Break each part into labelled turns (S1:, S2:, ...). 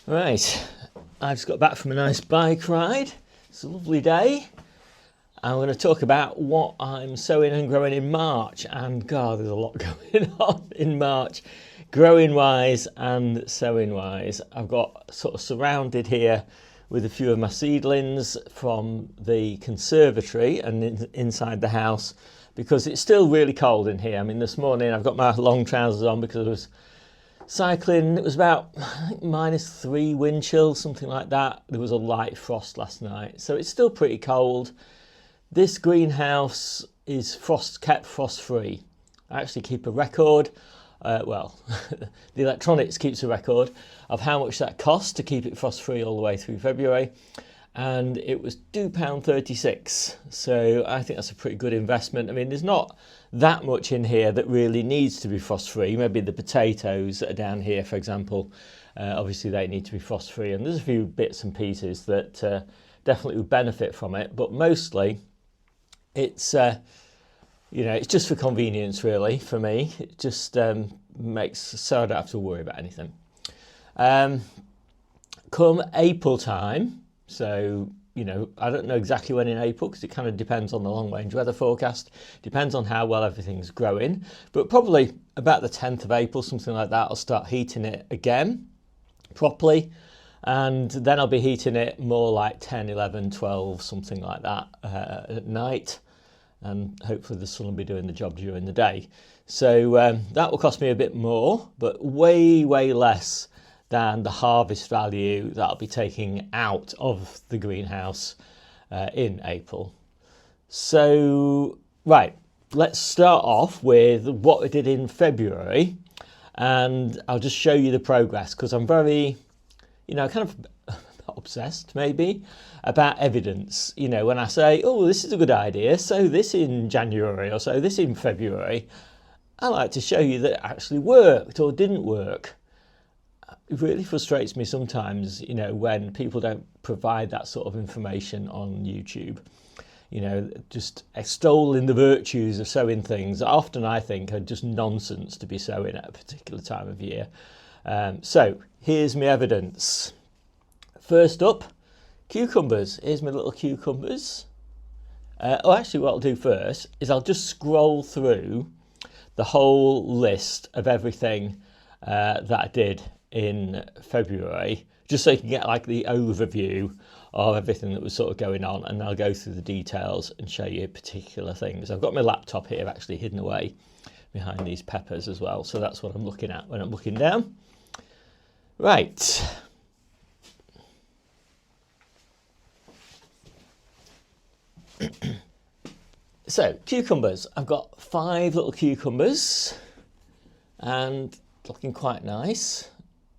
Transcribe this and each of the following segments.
S1: Right, I've just got back from a nice bike ride. It's a lovely day. I'm going to talk about what I'm sowing and growing in March, and God, there's a lot going on in March, growing wise and sowing wise. I've got sort of surrounded here with a few of my seedlings from the conservatory and inside the house, because it's still really cold in here. I mean, this morning I've got my long trousers on because I was cycling. It was about, I think, -3 wind chill, something like that. There was a light frost last night, so it's still pretty cold. This greenhouse is kept frost free. I actually keep a record, the electronics keeps a record of how much that costs to keep it frost free all the way through February, and it was £2.36. So I think that's a pretty good investment. I mean, there's not that much in here that really needs to be frost free. Maybe the potatoes that are down here, for example, obviously they need to be frost free, and there's a few bits and pieces that definitely would benefit from it, but mostly it's it's just for convenience, really, for me. It just makes so I don't have to worry about anything. Come April time, so I don't know exactly when in April, because it kind of depends on the long range weather forecast, depends on how well everything's growing, but probably about the 10th of April, something like that, I'll start heating it again properly, and then I'll be heating it more like 10, 11, 12, something like that at night, and hopefully the sun will be doing the job during the day. So that will cost me a bit more, but way less than the harvest value that I'll be taking out of the greenhouse in April. So, right, let's start off with what we did in February, and I'll just show you the progress, because I'm very, kind of obsessed maybe about evidence. When I say, oh, this is a good idea, sow this in January or sow this in February, I like to show you that it actually worked or didn't work. It really frustrates me sometimes, when people don't provide that sort of information on YouTube. Just extolling the virtues of sowing things that often I think are just nonsense to be sowing at a particular time of year. So here's my evidence. First up, cucumbers. Here's my little cucumbers. Actually, what I'll do first is I'll just scroll through the whole list of everything that I did in February, just so you can get like the overview of everything that was sort of going on, and I'll go through the details and show you particular things. I've got my laptop here actually hidden away behind these peppers as well, so that's what I'm looking at when I'm looking down. Right. So, cucumbers. I've got 5 little cucumbers and looking quite nice.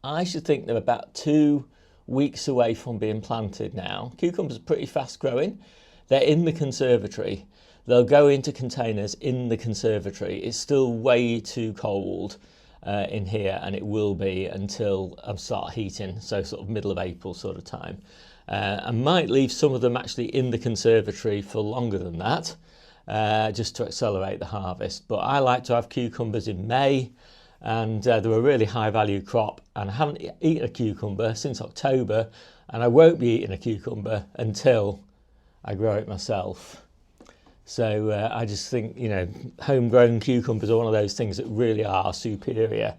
S1: I should think they're about 2 weeks away from being planted now. Cucumbers are pretty fast growing. They're in the conservatory. They'll go into containers in the conservatory. It's still way too cold in here, and it will be until I start heating, so sort of middle of April sort of time. I might leave some of them actually in the conservatory for longer than that, just to accelerate the harvest. But I like to have cucumbers in May, and they're a really high value crop, and I haven't eaten a cucumber since October, and I won't be eating a cucumber until I grow it myself. So I just think, homegrown cucumbers are one of those things that really are superior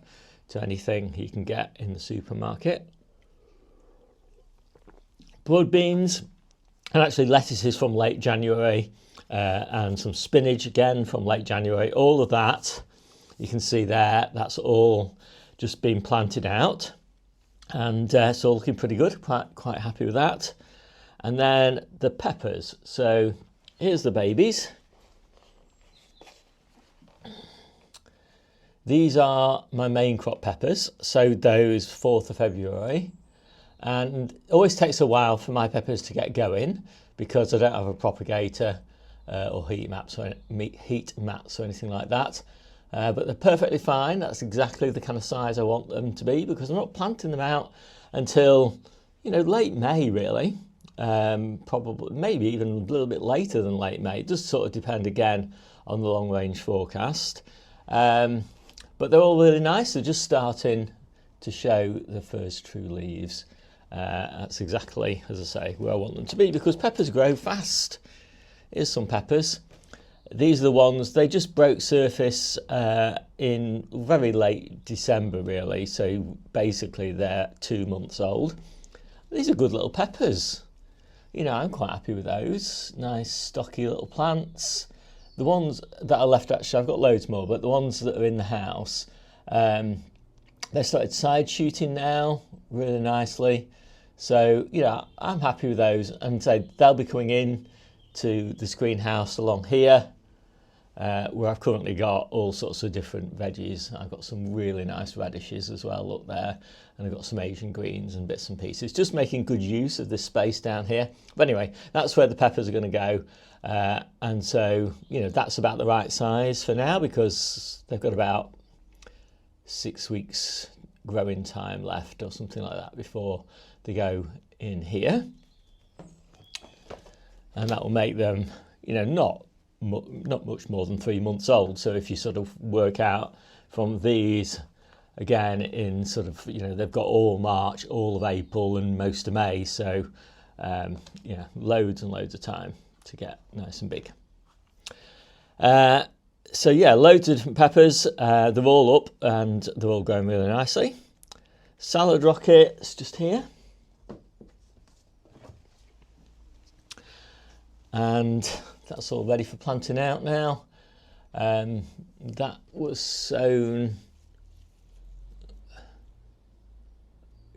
S1: to anything you can get in the supermarket. Blood beans, and actually lettuces from late January, and some spinach again from late January. All of that, you can see there, that's all just been planted out, and it's all looking pretty good. Quite happy with that. And then the peppers. So here's the babies. These are my main crop peppers, sowed those 4th of February. And it always takes a while for my peppers to get going because I don't have a propagator or heat mats or anything like that. But they're perfectly fine. That's exactly the kind of size I want them to be, because I'm not planting them out until, late May, really. Probably, maybe even a little bit later than late May. It does sort of depend again on the long range forecast. But they're all really nice. They're just starting to show the first true leaves. That's exactly, as I say, where I want them to be, because peppers grow fast. Here's some peppers. These are the ones, they just broke surface in very late December really, so basically they're 2 months old. These are good little peppers. You know, I'm quite happy with those. Nice stocky little plants. The ones that are left, actually, I've got loads more, but the ones that are in the house, they started side shooting now really nicely. So, you know, I'm happy with those, and so they'll be coming in to this greenhouse along here, where I've currently got all sorts of different veggies. I've got some really nice radishes as well, look there, and I've got some Asian greens and bits and pieces, just making good use of this space down here. But anyway, that's where the peppers are going to go, and so, you know, that's about the right size for now, because they've got about 6 weeks growing time left or something like that before they go in here, and that will make them, you know, not much more than 3 months old. So if you sort of work out from these, again, in sort of, you know, they've got all March, all of April and most of May, so yeah, loads and loads of time to get nice and big. So yeah, loads of different peppers. They're all up and they're all growing really nicely. Salad rockets just here. And that's all ready for planting out now. That was sown,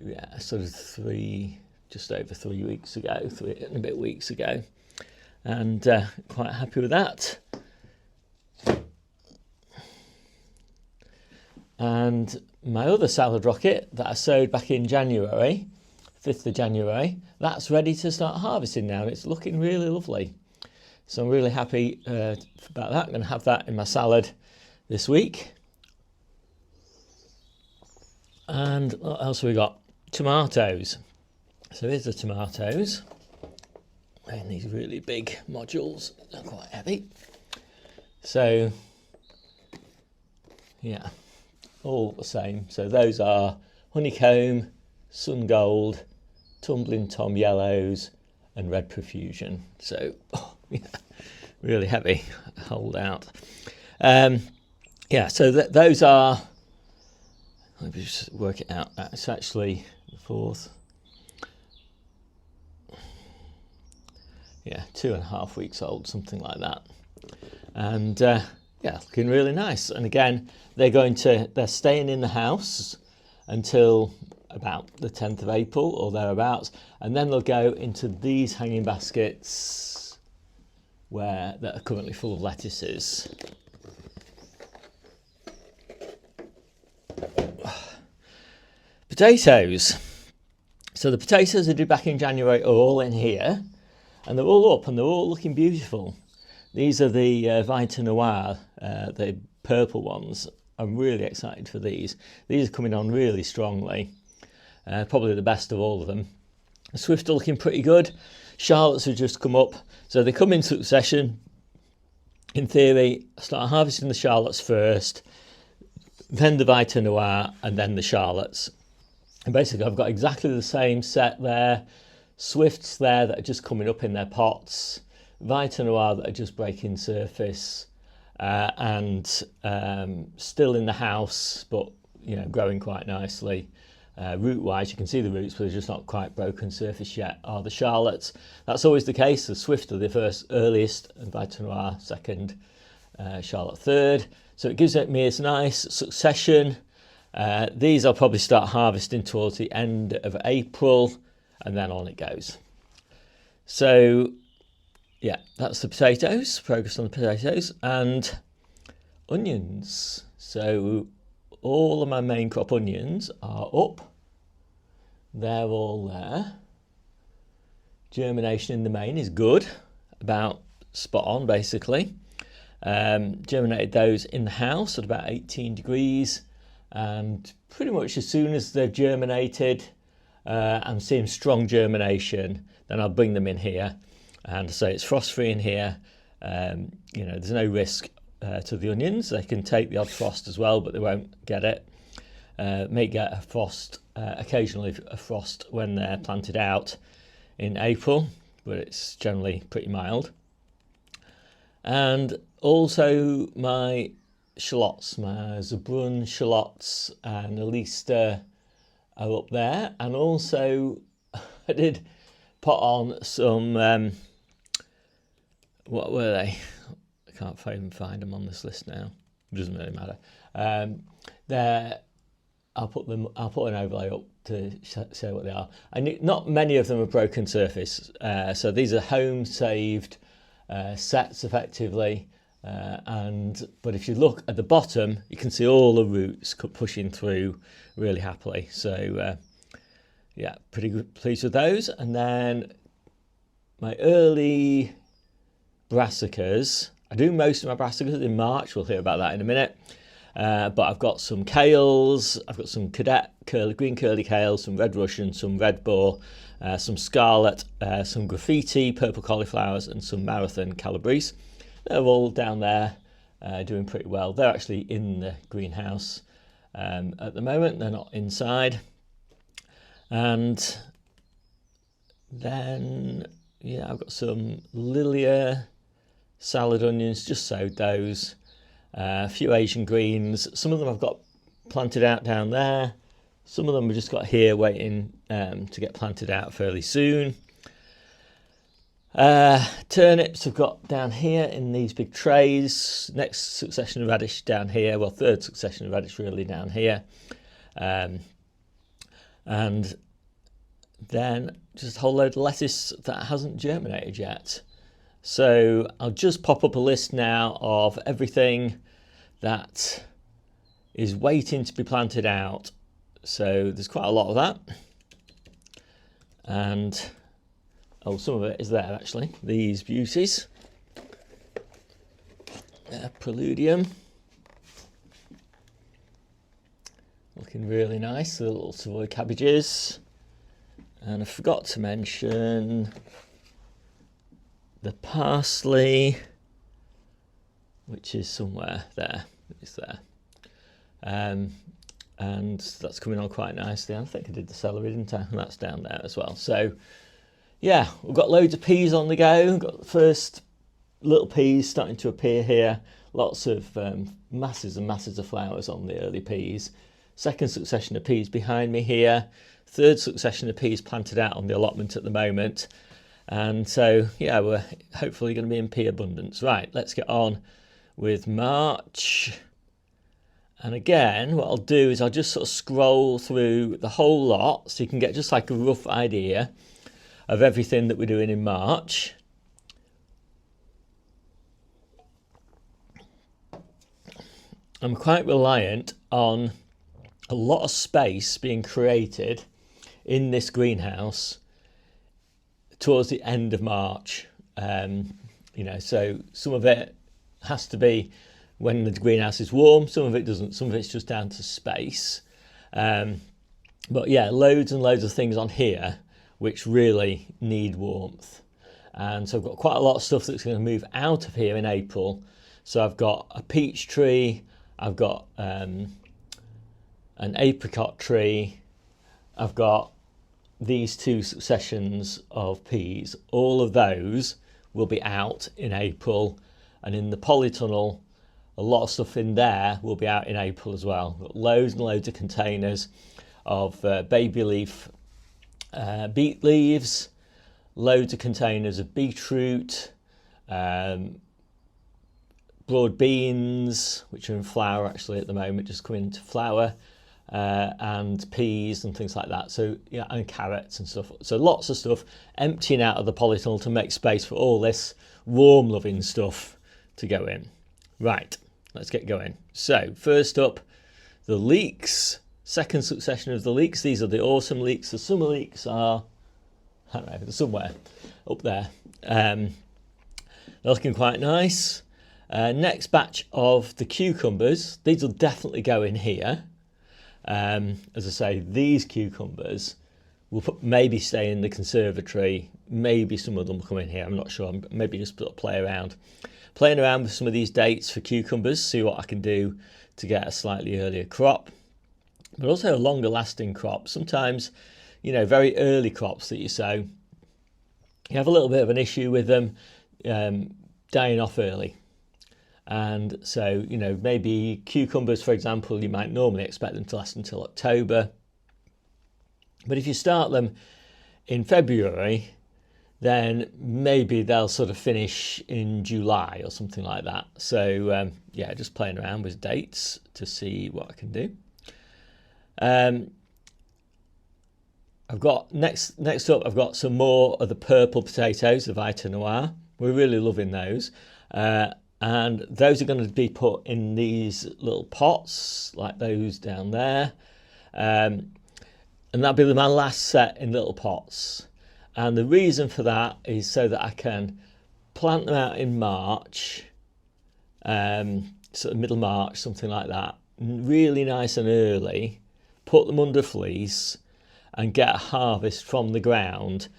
S1: yeah, sort of just over 3 weeks ago, 3 and a bit weeks ago, and quite happy with that. And my other salad rocket that I sowed back in January, 5th of January, that's ready to start harvesting now, and it's looking really lovely. So I'm really happy about that. I'm going to have that in my salad this week. And what else have we got? Tomatoes. So here's the tomatoes. And these really big modules. They're quite heavy. So, yeah, all the same. So those are honeycomb, sun gold, tumbling tom yellows, and red profusion. So, yeah, really heavy. Hold out. Yeah, so those are, let me just work it out. It's actually the 4th. Yeah, 2.5 weeks old, something like that. And yeah, looking really nice. And again, they're staying in the house until about the 10th of April or thereabouts, and then they'll go into these hanging baskets that are currently full of lettuces. Potatoes. So the potatoes I did back in January are all in here, and they're all up and they're all looking beautiful. These are the Vita Noir, the purple ones. I'm really excited for these. These are coming on really strongly. Probably the best of all of them. The Swift are looking pretty good. Charlottes have just come up. So they come in succession. In theory, I start harvesting the Charlottes first, then the Vita Noir, and then the Charlottes. And basically I've got exactly the same set there. Swifts there that are just coming up in their pots. Vita Noir that are just breaking surface. And still in the house, but, you know, growing quite nicely. Root-wise, you can see the roots, but they're just not quite broken surface yet, are the Charlottes. That's always the case. The Swift are the earliest, and Vita Noir second, Charlotte third. So it gives me this nice succession. These I'll probably start harvesting towards the end of April, and then on it goes. So, yeah, that's the potatoes, progress on the potatoes, and onions. So all of my main crop onions are up. They're all there. Germination in the main is good, about spot on basically. Germinated those in the house at about 18 degrees, and pretty much as soon as they've germinated, I'm seeing strong germination, then I'll bring them in here. And so it's frost free in here. You know, there's no risk to the onions. They can take the odd frost as well, but they won't get it. may get a frost, occasionally a frost when they're planted out in April, but it's generally pretty mild. And also my shallots, my Zebrun shallots and Alista are up there. And also I did put on some, what were they? I can't even find them on this list now. It doesn't really matter. I'll put an overlay up to show what they are. And not many of them are broken surface. So these are home saved sets effectively. But if you look at the bottom, you can see all the roots pushing through really happily. So yeah, pretty good, pleased with those. And then my early brassicas. I do most of my brassicas in March. We'll hear about that in a minute. But I've got some kales. I've got some cadet green curly kales, some red Russian, some red boar, some scarlet, some graffiti, purple cauliflowers, and some marathon calabrese. They're all down there doing pretty well. They're actually in the greenhouse at the moment. They're not inside. And then, yeah, I've got some Lilia salad onions, just sowed those. A few Asian greens. Some of them I've got planted out down there. Some of them we've just got here waiting to get planted out fairly soon. Turnips I've got down here in these big trays. Next succession of radish down here. Well, third succession of radish really down here. And then just a whole load of lettuce that hasn't germinated yet. So I'll just pop up a list now of everything that is waiting to be planted out. So there's quite a lot of that. And some of it is there actually. These beauties. Preludium. Looking really nice. The little Savoy cabbages. And I forgot to mention the parsley, which is somewhere there. It's there. And that's coming on quite nicely. I think I did the celery, didn't I? And that's down there as well. So yeah, we've got loads of peas on the go. We've got the first little peas starting to appear here. Lots of masses and masses of flowers on the early peas. Second succession of peas behind me here. Third succession of peas planted out on the allotment at the moment. And so, yeah, we're hopefully going to be in pea abundance. Right, let's get on with March. And again, what I'll do is I'll just sort of scroll through the whole lot so you can get just like a rough idea of everything that we're doing in March. I'm quite reliant on a lot of space being created in this greenhouse towards the end of March. So some of it has to be when the greenhouse is warm, some of it doesn't, some of it's just down to space. But yeah, loads and loads of things on here which really need warmth. And so I've got quite a lot of stuff that's going to move out of here in April. So I've got a peach tree, I've got an apricot tree, I've got these two successions of peas. All of those will be out in April, and in the polytunnel a lot of stuff in there will be out in April as well. We've got loads and loads of containers of baby leaf beet leaves, loads of containers of beetroot, broad beans, which are in flower actually at the moment, just coming into flower, and peas and things like that. So yeah, and carrots and stuff. So lots of stuff emptying out of the polytunnel to make space for all this warm loving stuff to go in. Right, let's get going. So first up, the leeks. Second succession of the leeks. These are the autumn leeks. The summer leeks are, I don't know, they're somewhere up there. They're looking quite nice. Next batch of the cucumbers. These will definitely go in here. As I say, these cucumbers will maybe stay in the conservatory. Maybe some of them will come in here. I'm not sure. Maybe just playing around with some of these dates for cucumbers. See what I can do to get a slightly earlier crop. but also longer lasting crops. Sometimes, you know, very early crops that you sow, you have a little bit of an issue with them dying off early. And so, you know, maybe cucumbers, for example, you might normally expect them to last until October. But if you start them in February, then maybe they'll sort of finish in July or something like that. So yeah, just playing around with dates to see what I can do. I've got next up, I've got some more of the purple potatoes, the Vita Noir. We're really loving those. And those are going to be put in these little pots like those down there. And that'll be my last set in little pots. And the reason for that is so that I can plant them out in March, sort of middle March, something like that, really nice and early, put them under fleece and get a harvest from the ground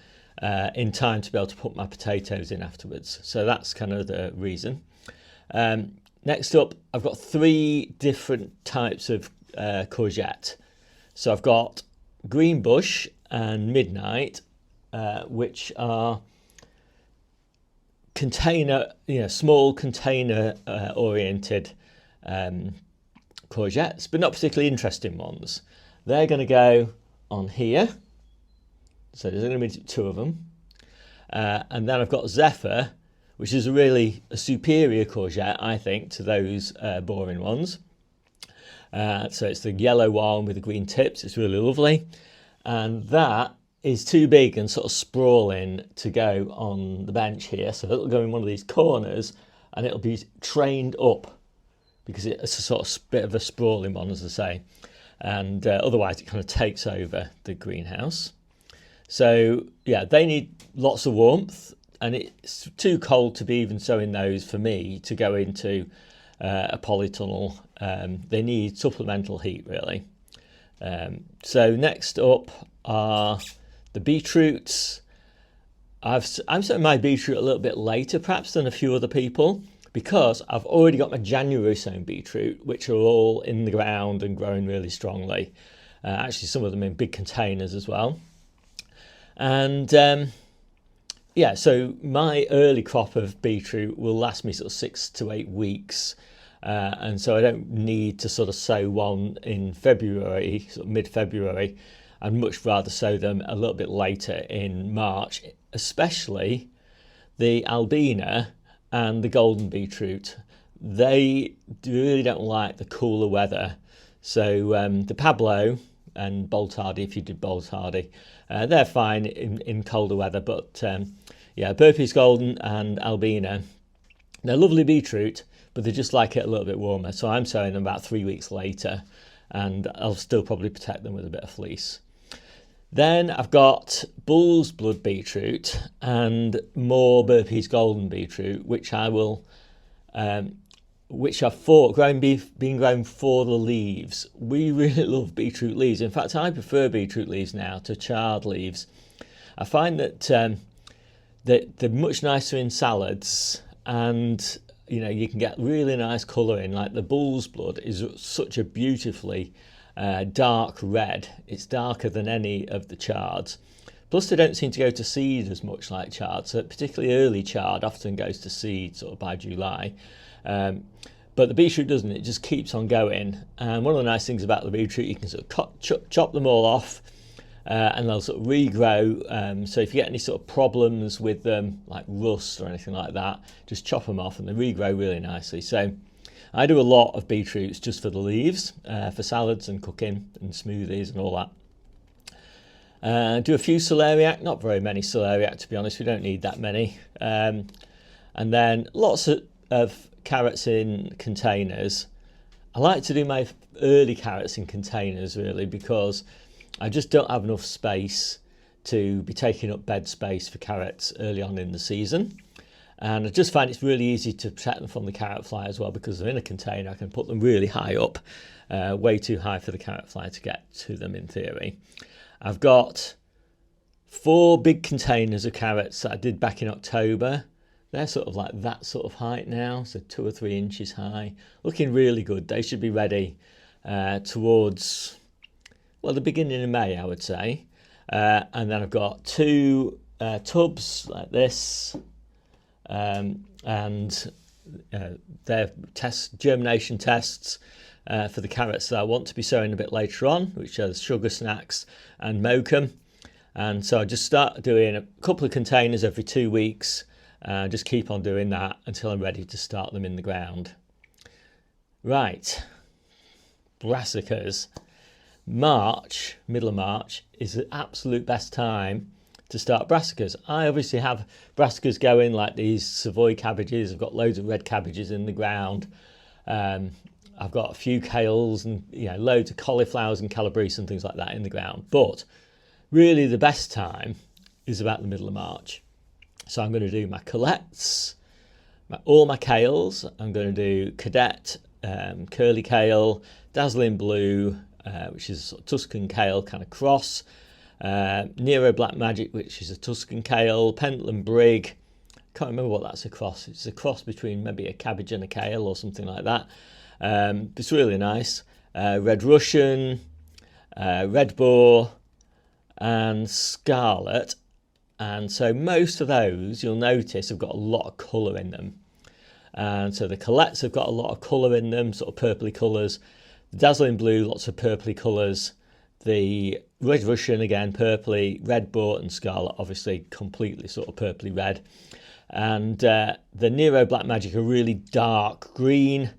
S1: in time to be able to put my potatoes in afterwards. So that's kind of the reason. Next up, I've got 3 different types of courgette. So I've got Green Bush and Midnight, which are container, small container oriented courgettes, but not particularly interesting ones. They're going to go on here. So there's going to be 2 of them. And then I've got Zephyr, which is really a superior courgette, I think, to those boring ones. So it's the yellow one with the green tips. It's really lovely. And that is too big and sort of sprawling to go on the bench here. So it'll go in one of these corners and it'll be trained up because it's a sort of bit of a sprawling one, as I say. And otherwise it kind of takes over the greenhouse. So yeah, they need lots of warmth, and it's too cold to be even sowing those for me to go into a polytunnel. They need supplemental heat, really. So next up are the beetroots. I'm sowing my beetroot a little bit later perhaps than a few other people, because I've already got my January sown beetroot, which are all in the ground and growing really strongly. Actually, some of them in big containers as well. And yeah, so my early crop of beetroot will last me sort of 6 to 8 weeks. And so I don't need to sort of sow one in February, sort of mid-February. I'd much rather sow them a little bit later in March, especially the Albina and the golden beetroot. They really don't like the cooler weather. So the Pablo and Bolt Hardy, if you did Bolt Hardy, they're fine in colder weather. But yeah, Burpee's Golden and Albina, they're lovely beetroot, but they just like it a little bit warmer. So I'm sowing them about 3 weeks later, and I'll still probably protect them with a bit of fleece. Then I've got Bull's Blood beetroot and more Burpee's Golden beetroot, which I will, which are being grown for the leaves. We really love beetroot leaves. In fact, I prefer beetroot leaves now to chard leaves. I find that they're much nicer in salads, and you can get really nice colouring. Like the Bull's Blood is such a beautifully dark red. It's darker than any of the chards. Plus they don't seem to go to seed as much like chard, so particularly early chard often goes to seed sort of by July. But the beetroot doesn't, it just keeps on going. And one of the nice things about the beetroot, you can sort of chop them all off and they'll sort of regrow. So if you get any sort of problems with them, like rust or anything like that, just chop them off and they regrow really nicely. So I do a lot of beetroots just for the leaves, for salads and cooking and smoothies and all that. Do a few celeriac, not very many celeriac to be honest, we don't need that many. And then lots of carrots in containers. I like to do my early carrots in containers really, because I just don't have enough space to be taking up bed space for carrots early on in the season. And I just find it's really easy to protect them from the carrot fly as well, because they're in a container. I can put them really high up, way too high for the carrot fly to get to them in theory. I've got 4 big containers of carrots that I did back in October. They're sort of like that sort of height now, so 2 or 3 inches high. Looking really good. They should be ready towards well, the beginning of May, I would say. And then I've got 2 tubs like this, and they're germination tests for the carrots that I want to be sowing a bit later on, which are sugar snacks and mokum. And so I just start doing a couple of containers every 2 weeks, just keep on doing that until I'm ready to start them in the ground. Right, brassicas. March, middle of March, is the absolute best time to start brassicas. I obviously have brassicas going like these Savoy cabbages. I've got loads of red cabbages in the ground. I've got a few kales and loads of cauliflowers and calabrese and things like that in the ground. But really the best time is about the middle of March. So I'm going to do my colettes, all my kales. I'm going to do cadet, curly kale, dazzling blue, which is a sort of Tuscan kale kind of cross, Nero Black Magic, which is a Tuscan kale, Pentland Brig. Can't remember what that's a cross. It's a cross between maybe a cabbage and a kale or something like that. It's really nice. Red Russian, Red Boar, and Scarlet. And so most of those, you'll notice, have got a lot of colour in them. And so the colettes have got a lot of colour in them, sort of purpley colours. The dazzling blue, lots of purpley colours. The Red Russian, again, purpley. Red Boar and Scarlet, obviously, completely sort of purpley red. And the Nero Black Magic are really dark green.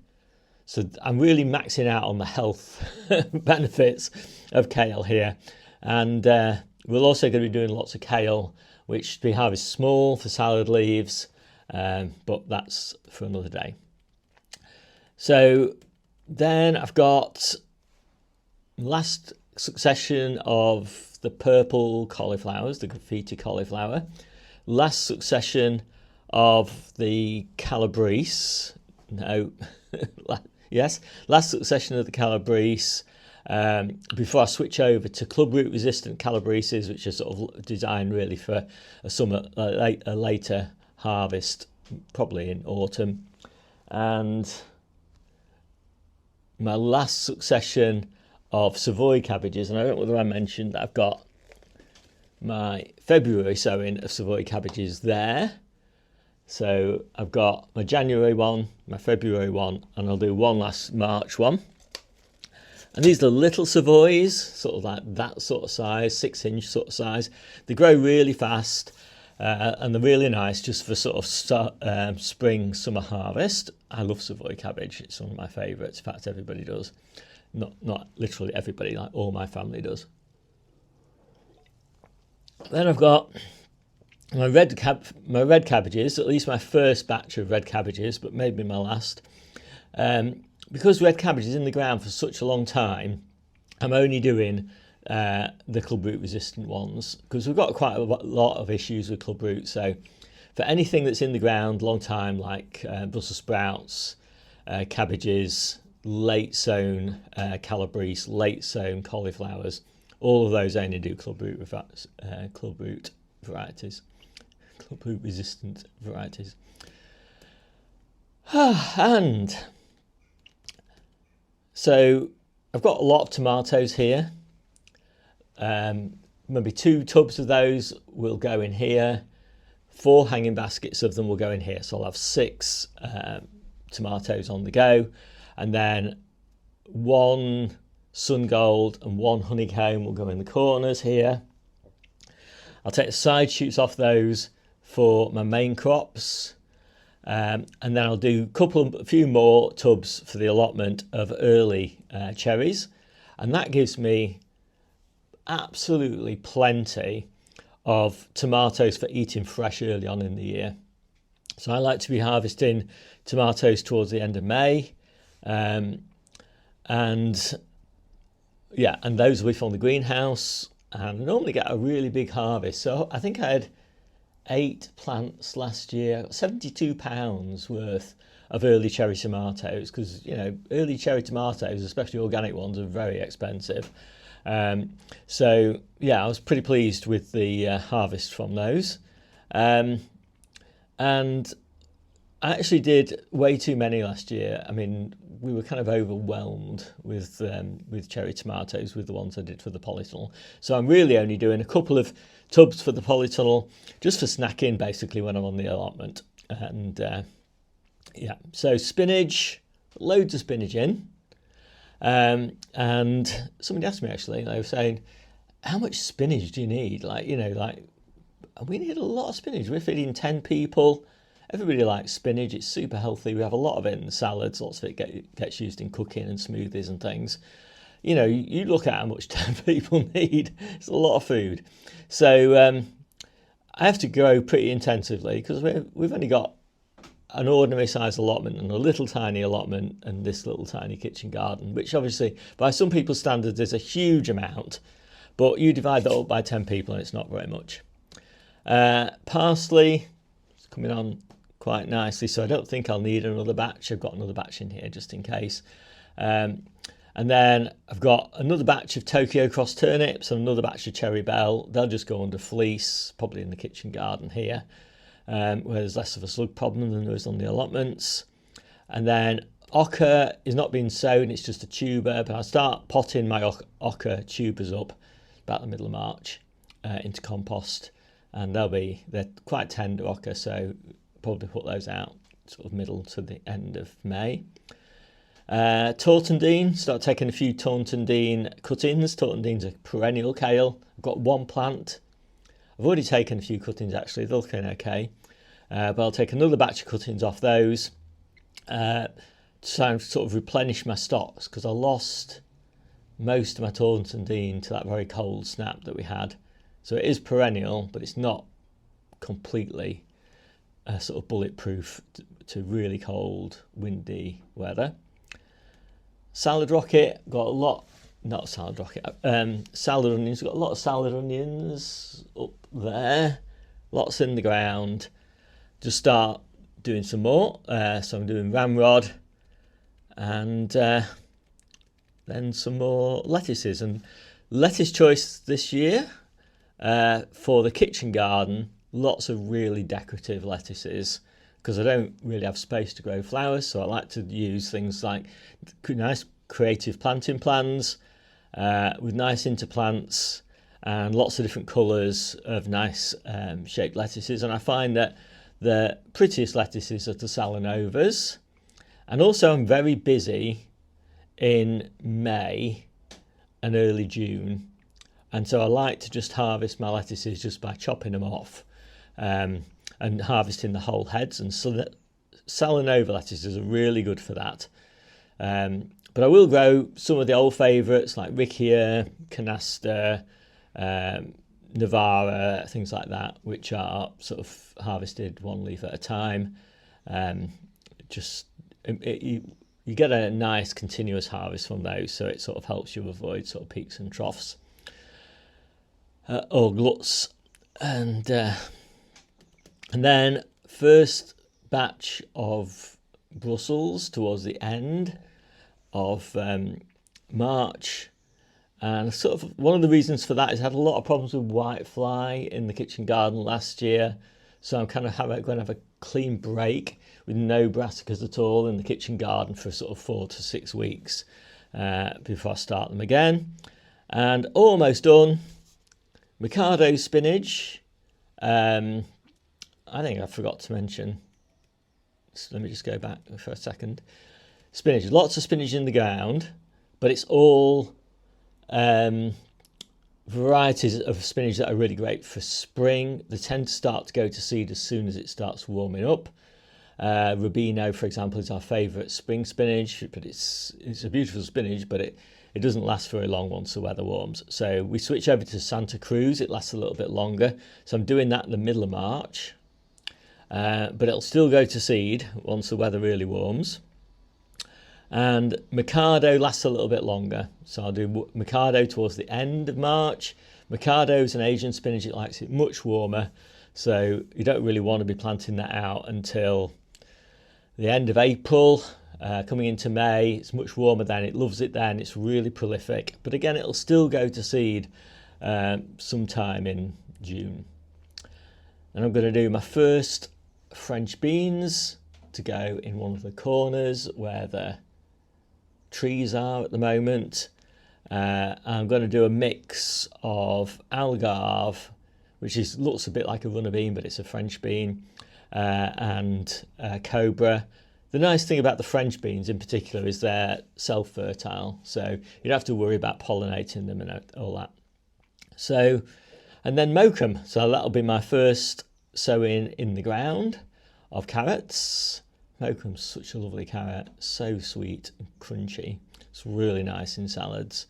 S1: So I'm really maxing out on the health benefits of kale here. And we're also going to be doing lots of kale, which we harvest small for salad leaves, but that's for another day. So then I've got last succession of the purple cauliflowers, the graffiti cauliflower, last succession of the calabrese, last succession of the calabrese, before I switch over to club root resistant calabreses, which are sort of designed really for a summer, a later harvest, probably in autumn. And my last succession of Savoy cabbages, and I don't know whether I mentioned that I've got my February sowing of Savoy cabbages there. So I've got my January one, my February one, and I'll do one last March one. And these are little Savoys, sort of like that sort of size, 6-inch sort of size. They grow really fast, and they're really nice just for sort of spring, summer harvest. I love Savoy cabbage. It's one of my favourites. In fact, everybody does. Not literally everybody, like all my family does. Then I've got my red cabbages, at least my first batch of red cabbages, but maybe my last. Because red cabbage is in the ground for such a long time, I'm only doing the club root resistant ones because we've got quite a lot of issues with club root. So for anything that's in the ground long time, like Brussels sprouts, cabbages, late sown calabrese, late sown cauliflowers, all of those only do club root varieties, club root resistant varieties. And so I've got a lot of tomatoes here. Maybe 2 tubs of those will go in here. 4 hanging baskets of them will go in here. So I'll have 6 tomatoes on the go. And then 1 sun gold and 1 honeycomb will go in the corners here. I'll take the side shoots off those for my main crops. And then I'll do a few more tubs for the allotment of early cherries, and that gives me absolutely plenty of tomatoes for eating fresh early on in the year. So I like to be harvesting tomatoes towards the end of May, and those will be from the greenhouse, and I normally get a really big harvest. So I think I had 8 plants last year. I got 72 pounds worth of early cherry tomatoes because early cherry tomatoes, especially organic ones, are very expensive. So I was pretty pleased with the harvest from those, and I actually did way too many last year. I mean, we were kind of overwhelmed with cherry tomatoes with the ones I did for the polytunnel. So I'm really only doing a couple of tubs for the polytunnel, just for snacking basically when I'm on the allotment. And yeah, so spinach, loads of spinach in. And somebody asked me actually, they were saying, how much spinach do you need? Like, you know, like we need a lot of spinach. We're feeding 10 people. Everybody likes spinach. It's super healthy. We have a lot of it in salads. Lots of it gets used in cooking and smoothies and things. You know, you look at how much 10 people need. It's a lot of food. So I have to grow pretty intensively because we've only got an ordinary size allotment and a little tiny allotment and this little tiny kitchen garden, which obviously by some people's standards is a huge amount, but you divide that up by 10 people and it's not very much. Parsley is coming on quite nicely, so I don't think I'll need another batch. I've got another batch in here just in case. And then I've got another batch of Tokyo cross turnips and another batch of cherry bell. They'll just go under fleece, probably in the kitchen garden here, where there's less of a slug problem than there is on the allotments. And then ochre is not being sown, it's just a tuber, but I'll start potting my ochre tubers up about the middle of March into compost. And they're quite tender ochre, so probably put those out sort of middle to the end of May. Tortandine, start taking a few Tortandine cuttings. Tortandine's a perennial kale. I've got one plant. I've already taken a few cuttings actually, they're looking okay. But I'll take another batch of cuttings off those to sort of replenish my stocks because I lost most of my Tortandine to that very cold snap that we had. So it is perennial, but it's not completely sort of bulletproof to really cold, windy weather. Salad rocket, got a lot, not salad rocket, salad onions, got a lot of salad onions up there, lots in the ground. Just start doing some more. So I'm doing ramrod and then some more lettuces. And lettuce choice this year for the kitchen garden, lots of really decorative lettuces because I don't really have space to grow flowers, so I like to use things like nice creative planting plans with nice interplants and lots of different colours of nice shaped lettuces. And I find that the prettiest lettuces are the Salanovas. And also I'm very busy in May and early June, and so I like to just harvest my lettuces just by chopping them off and harvesting the whole heads. And so that Salanova lettuces are really good for that. But I will grow some of the old favourites like Riccia, Canasta, Navara, things like that, which are sort of harvested one leaf at a time. You get a nice continuous harvest from those, so it sort of helps you avoid sort of peaks and troughs or gluts. And then first batch of Brussels towards the end of March. And sort of one of the reasons for that is I had a lot of problems with whitefly in the kitchen garden last year. So I'm kind of going to have a clean break with no brassicas at all in the kitchen garden for sort of 4 to 6 weeks before I start them again. And almost done. Mikado spinach. I think I forgot to mention. So let me just go back for a second. Spinach, lots of spinach in the ground, but it's all varieties of spinach that are really great for spring. They tend to start to go to seed as soon as it starts warming up. Rubino, for example, is our favourite spring spinach, but it's a beautiful spinach, but it doesn't last very long once the weather warms. So we switch over to Santa Cruz, it lasts a little bit longer. So I'm doing that in the middle of March, but it'll still go to seed once the weather really warms. And Mikado lasts a little bit longer. So I'll do Mikado towards the end of March. Mikado is an Asian spinach, it likes it much warmer. So you don't really want to be planting that out until the end of April, coming into May. It's much warmer then, it loves it then, it's really prolific. But again, it'll still go to seed sometime in June. And I'm going to do my first French beans to go in one of the corners where the trees are at the moment. I'm going to do a mix of algarve, which looks a bit like a runner bean, but it's a French bean, and cobra. The nice thing about the French beans in particular is they're self-fertile, so you don't have to worry about pollinating them and all that. So, and then mokum. So that'll be my first sowing in the ground of carrots. Mokum's such a lovely carrot, so sweet and crunchy. It's really nice in salads.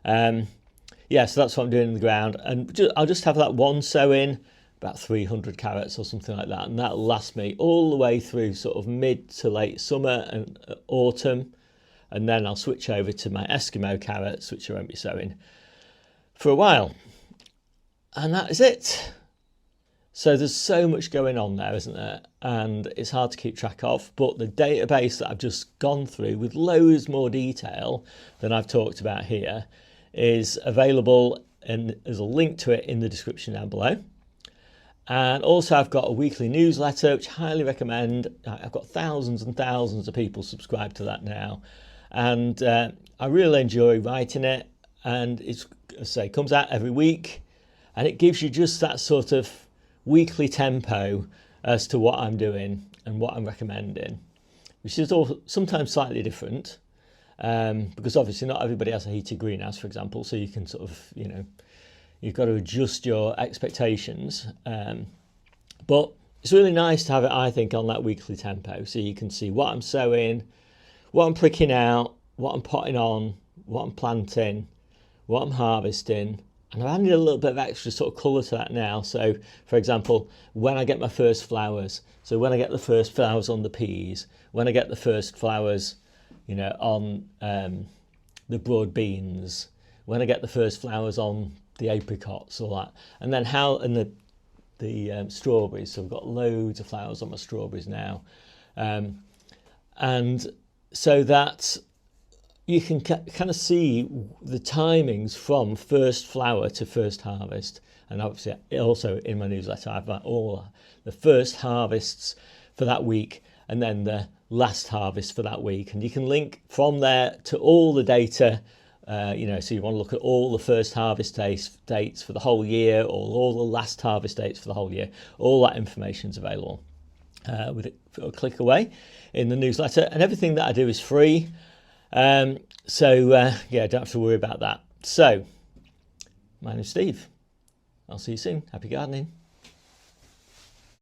S1: Yeah, so that's what I'm doing in the ground, and I'll just have that one sowing, about 300 carrots or something like that, and that'll last me all the way through sort of mid to late summer and autumn, and then I'll switch over to my Eskimo carrots, which I won't be sowing for a while, and that is it. So there's so much going on there, isn't there? And it's hard to keep track of, but the database that I've just gone through with loads more detail than I've talked about here is available, and there's a link to it in the description down below. And also I've got a weekly newsletter, which I highly recommend. I've got thousands and thousands of people subscribed to that now. And I really enjoy writing it. And it's, as I say, comes out every week. And it gives you just that sort of weekly tempo as to what I'm doing and what I'm recommending, which is all sometimes slightly different. Because obviously not everybody has a heated greenhouse, for example. So you can sort of, you've got to adjust your expectations, but it's really nice to have it, I think, on that weekly tempo, so you can see what I'm sowing, what I'm pricking out, what I'm potting on, what I'm planting, what I'm harvesting, and I've added a little bit of extra sort of colour to that now. So, for example, when I get my first flowers, so when I get the first flowers on the peas, when I get the first flowers, on the broad beans, when I get the first flowers on the apricots, all that, and then the strawberries. So I've got loads of flowers on my strawberries now, and so that you can kind of see the timings from first flower to first harvest. And obviously also in my newsletter I've got all the first harvests for that week and then the last harvest for that week, and you can link from there to all the data. So you want to look at all the first harvest dates for the whole year, or all the last harvest dates for the whole year. All that information is available with a click away in the newsletter, and everything that I do is free. Yeah, don't have to worry about that. So, my name's Steve. I'll see you soon. Happy gardening.